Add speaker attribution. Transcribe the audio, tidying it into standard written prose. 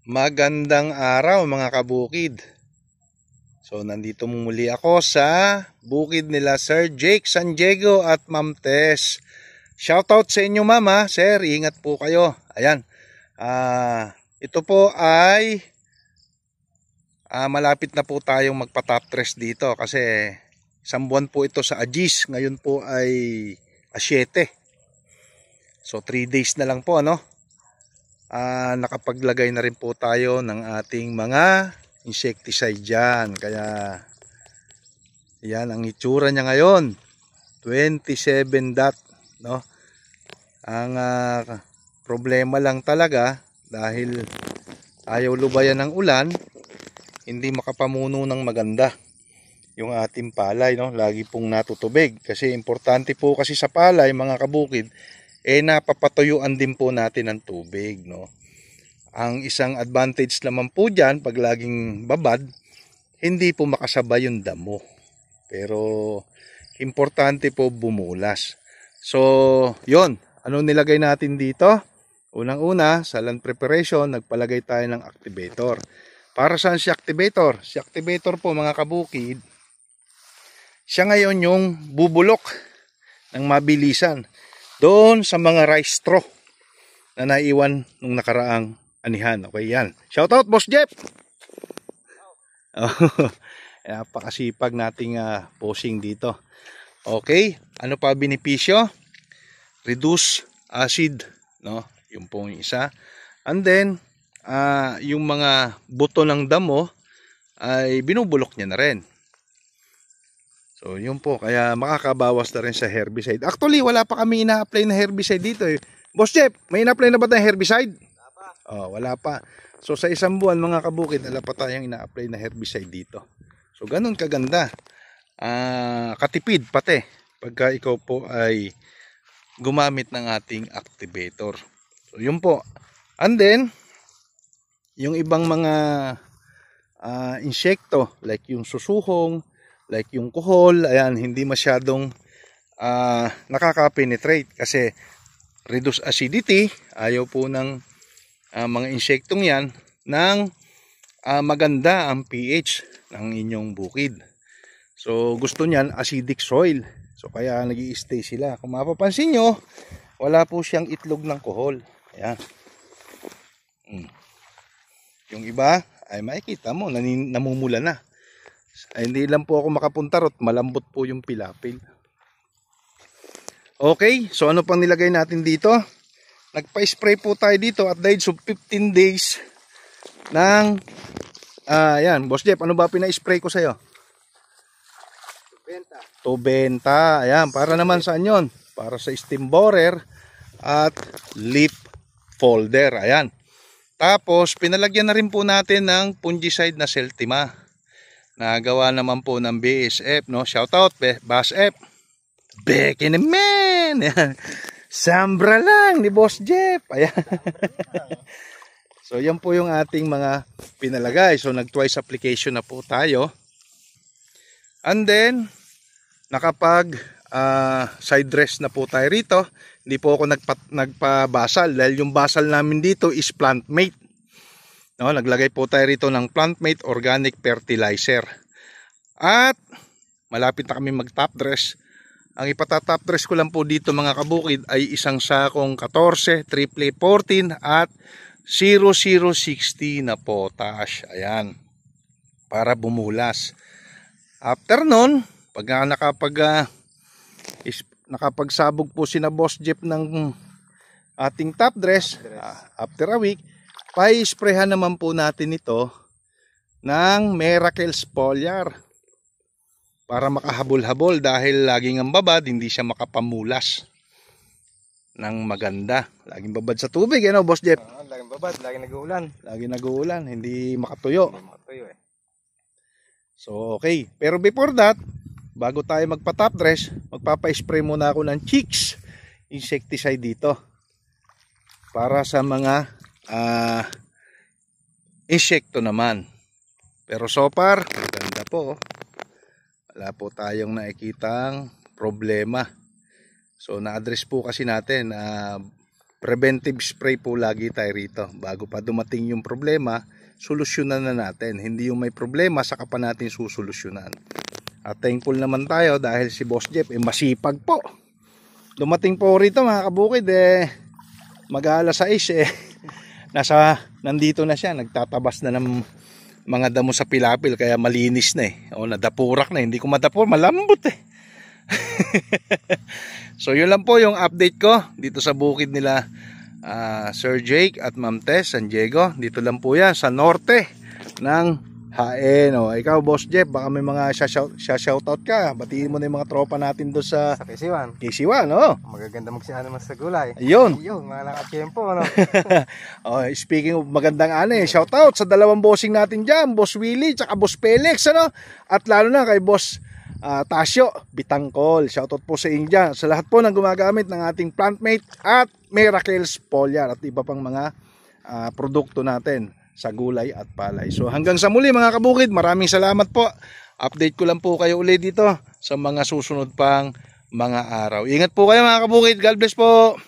Speaker 1: Magandang araw mga kabukid. So nandito muli ako sa bukid nila Sir Jake San Diego at Ma'am Tess. Shoutout sa inyo mama, sir, ingat po kayo. Ayan. Ito po ay malapit na po tayong magpa-top dress dito kasi isang buwan po ito sa Agis. Ngayon po ay 7. So 3 days na lang po, ano? Nakapaglagay na rin po tayo ng ating mga insecticide dyan. Kaya yan ang itsura niya ngayon, 27 dot, no? Ang problema lang talaga dahil ayaw lubayan ng ulan, hindi makapamuno ng maganda yung ating palay, no? Lagi pong natutubig kasi importante po kasi sa palay mga kabukid, napapatuyuan din po natin ng tubig, no? Ang isang advantage naman po dyan, pag laging babad, hindi po makasabay yung damo. Pero importante po bumulas. So, yon. Anong nilagay natin dito? Unang-una, sa land preparation, nagpalagay tayo ng activator. Para saan si activator? Si activator po mga kabukid, siya ngayon yung bubulok ng mabilisan doon sa mga rice straw na naiwan nung nakaraang anihan. Okay, yan. Shout out Boss Jeff. Napakasipag nating posing dito. Okay, ano pa benepisyo? Reduce acid, no? Yung pong isa. And then yung mga buto ng damo ay binubulok niya na rin. So, yun po. Kaya makakabawas na rin sa herbicide. Actually, wala pa kami ina-apply na herbicide dito eh. Boss Jeff, may ina-apply na ba tayong herbicide? Wala pa. Oh, wala pa. So, sa isang buwan, mga kabukid, wala pa tayong ina-apply na herbicide dito. So, ganun kaganda. Katipid pati. Pagka ikaw po ay gumamit ng ating activator. So, yun po. And then, yung ibang mga insekto, like yung susuhong, like yung kuhol, ayan, hindi masyadong nakaka-penetrate kasi reduce acidity, ayaw po ng mga insektong yan ng maganda ang pH ng inyong bukid. So gusto niyan acidic soil. So kaya nag-i-stay sila. Kung mapapansin nyo, wala po siyang itlog ng kuhol. Ayan. Yung iba ay makikita mo namumula na. Ay, hindi lang po ako makapunta rot, malambot po yung pilapil. Okay, so ano pang nilagay natin dito? Nagpa-spray po tayo dito at dahil so 15 days ng yan, Boss Jeff, ano ba pina-spray ko sa'yo? Tubenta. Ayan, para naman saan yun? Para sa stem borer at leaf folder. Ayan. Tapos, pinalagyan na rin po natin ng fungicide na Seltima. Nagawa naman po ng BSF, no? Shoutout, BASF. Beke naman! Sambra lang ni Boss Jeff. Ayan. So, yan po yung ating mga pinalagay. So, nag-twice application na po tayo. And then, nakapag side dress na po tayo rito. Hindi po ako nagpa-basal dahil yung basal namin dito is plant mate. No, naglagay po tayo rito ng plant mate organic fertilizer. At malapit na kami mag-top dress. Ang ipata-top dress ko lang po dito mga kabukid ay isang sakong 14, triple 14 at 0060 na potash. Ayan. Para bumulas. After nun, pag nakapagsabog po sina Boss Jeff ng ating top dress, after a week, pa-sprayhan naman po natin ito ng Miracle Foliar para makahabol-habol dahil laging ang babad, hindi siya makapamulas ng maganda. Laging babad sa tubig, ano Boss Jeff?
Speaker 2: Laging babad, laging nag-uulan.
Speaker 1: Laging nag-uulan, hindi makatuyo.
Speaker 2: Hindi makatuyo eh.
Speaker 1: So okay, pero before that, bago tayo magpa-top dress, magpapa-spray muna ako ng Chicks insecticide dito para sa mga insekto naman. Pero so far, ganda po. Wala po tayong nakikitang problema. So na-address po kasi natin preventive spray po lagi tayo rito. Bago pa dumating yung problema, solusyonan na natin. Hindi yung may problema, saka pa natin susolusyonan. At thankful naman tayo dahil si Boss Jeff masipag po. Dumating po rito mga kabukid mag-alas 6 nandito na siya, nagtatabas na ng mga damo sa pilapil kaya malinis na o nadapurak na, hindi ko madapur, malambot So yun lang po yung update ko dito sa bukid nila Sir Jake at Ma'am Tess San Diego. Dito lang po yan sa norte ng Haen. Ikaw Boss Jeff, baka may mga shoutout ka, batiin mo na yung mga tropa natin doon sa
Speaker 2: KC1.
Speaker 1: KC1
Speaker 2: Magaganda magsiya naman sa gulay.
Speaker 1: Ayun,
Speaker 2: mga nakatiyempo
Speaker 1: speaking of magandang shoutout sa dalawang bossing natin dyan, Boss Willie tsaka Boss Felix at lalo na kay Boss Tasio Bitangkol. Shoutout po sa inyo dyan, sa lahat po ng gumagamit ng ating Plantmate at Miracles Foliar at iba pang mga produkto natin sa gulay at palay. So hanggang sa muli mga kabukid, maraming salamat po. Update ko lang po kayo ulit dito sa mga susunod pang mga araw. Ingat po kayo mga kabukid. God bless po.